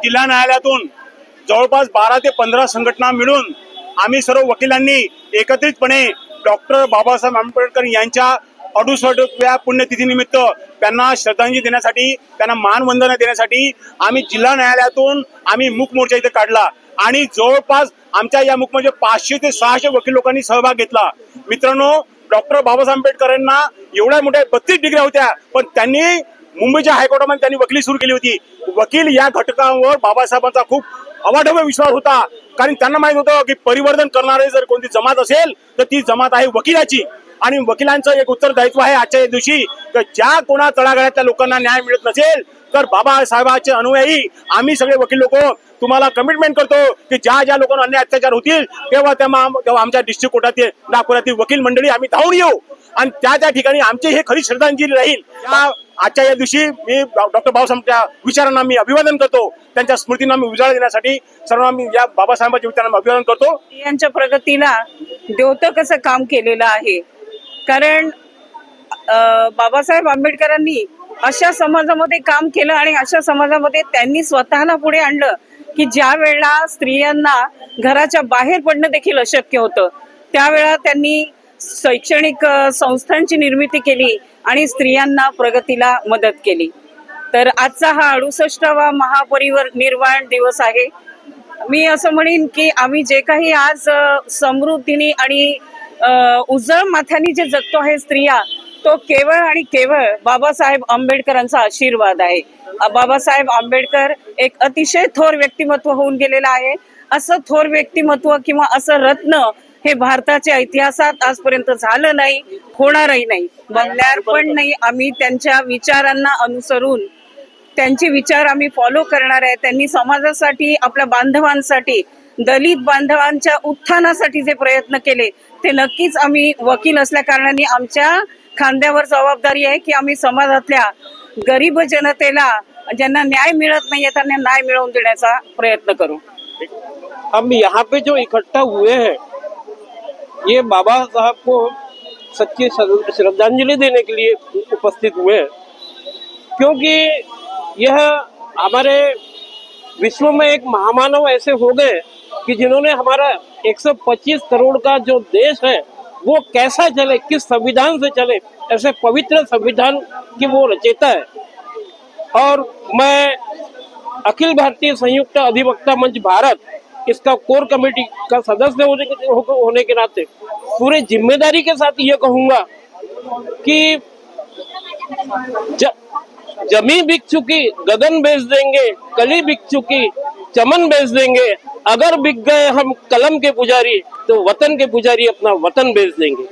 जिल्हा न्यायालयातून जवळपास 12 ते 15 संघटना मिळून आम्ही सर्व वकिलांनी एकत्रितपणे डॉक्टर बाबासाहेब आंबेडकर यांच्या 68व्या पुण्यतिथीनिमित्त त्यांना श्रद्धांजली देण्यासाठी, त्यांना मानवंदना देण्यासाठी आम्ही जिल्हा न्यायालयातून आम्ही मूक मोर्चा इथे काढला आणि जवळपास आमच्या या मूक मोर्चात 500 ते 600 वकील लोकांनी सहभाग घेतला। मित्रांनो, डॉक्टर बाबासाहेब आंबेडकरांना एवढ्या मोठ्या 32 डिग्र्या होत्या, पण त्यांनी मुंबईच्या हायकोर्टामध्ये त्यांनी वकिली सुरू केली होती। वकील या घटकांवर बाबासाहेबांचा खूप अवाढव्य विश्वास होता, कारण त्यांना माहित होतं की परिवर्तन करणारे जर कोणती जमात असेल तर ती जमात आहे वकिलाची। आणि वकिलांचं एक उत्तरदायित्व आहे आजच्या दिवशी, तर ज्या कोणा तळागाळातल्या लोकांना न्याय मिळत नसेल तर बाबासाहेबांचे अनुयायी आम्ही सगळे वकील लोक तुम्हाला कमिटमेंट करतो की ज्या ज्या लोकांना अन्याय अत्याचार होतील तेव्हा आमच्या डिस्ट्रिक्ट कोर्टातील नागपुरातील वकील मंडळी आम्ही धावून येऊ आणि त्या ठिकाणी आमची हे खरी श्रद्धांजली राहील। आजच्या या दिवशी मी डॉक्टर बाबासाहेबांच्या विचारांना मी अभिवादन करतो, त्यांच्या स्मृतींना मी उजाळा देण्यासाठी सर्वांना मी या बाबासाहेबांच्या विचारांना अभिवादन करतो। यांच्या प्रगतीला द्योतक असं काम केलेलं आहे, कारण बाबासाहेब आंबेडकरांनी अशा समाजामध्ये काम केलं आणि अशा समाजामध्ये त्यांनी स्वतःला पुढे आणलं की ज्या वेळेला स्त्रियांना घराच्या बाहेर पडणं देखील अशक्य होतं, त्यावेळेला त्यांनी शैक्षणिक संस्थांची निर्मिती केली आणि स्त्रियांना प्रगतीला मदत केली। तर आजचा हा 68वा महापरिनिर्वाण दिवस आहे। मी असं म्हणेन की आम्ही जे काही आज समृद्धीने आणि उजळ माथ्याने जे जगतो आहे स्त्रिया, तो केवळ आणि केवळ बाबासाहेब आंबेडकरांचा आशीर्वाद आहे। बाबासाहेब आंबेडकर एक अतिशय थोर व्यक्तिमत्व होऊन गेलेलं आहे। असं थोर व्यक्तिमत्व किंवा असं रत्न हे भारताच्या इतिहासात आजपर्यंत झालं नाही, होणारही नाही, बनणार पण नाही। आम्ही त्यांच्या विचारांना अनुसरून त्यांचे विचार आम्ही फॉलो करणार आहे। त्यांनी समाजासाठी, आपल्या बांधवांसाठी, दलित बांधवांच्या उत्थानासाठी जे प्रयत्न केले ते नक्कीच आम्ही वकील असल्या कारणाने आमच्या खांद्यावर जबाबदारी आहे की आम्ही समाजातल्या गरीब जनतेला ज्यांना न्याय मिळत नाहीये त्यांना न्याय मिळवून देण्याचा प्रयत्न करू। हम यहाँ पे जो इकट्ठा हुए हैं ये बाबा साहब को सच्ची श्रद्धांजलि देने के लिए उपस्थित हुए हैं, क्योंकि यह हमारे विश्व में एक महामानव ऐसे हो गए कि जिन्होंने हमारा 125 करोड़ का जो देश है वो कैसा चले, किस संविधान से चले, ऐसे पवित्र संविधान की वो रचयिता है। और मैं अखिल भारतीय संयुक्त अधिवक्ता मंच भारत इसका कोर कमेटी का सदस्य होने के नाते पूरे जिम्मेदारी के साथ ये कहूँगा कि जमीन बिक चुकी गगन बेच देंगे, कली बिक चुकी चमन बेच देंगे, अगर बिक गए हम कलम के पुजारी तो वतन के पुजारी अपना वतन बेच देंगे।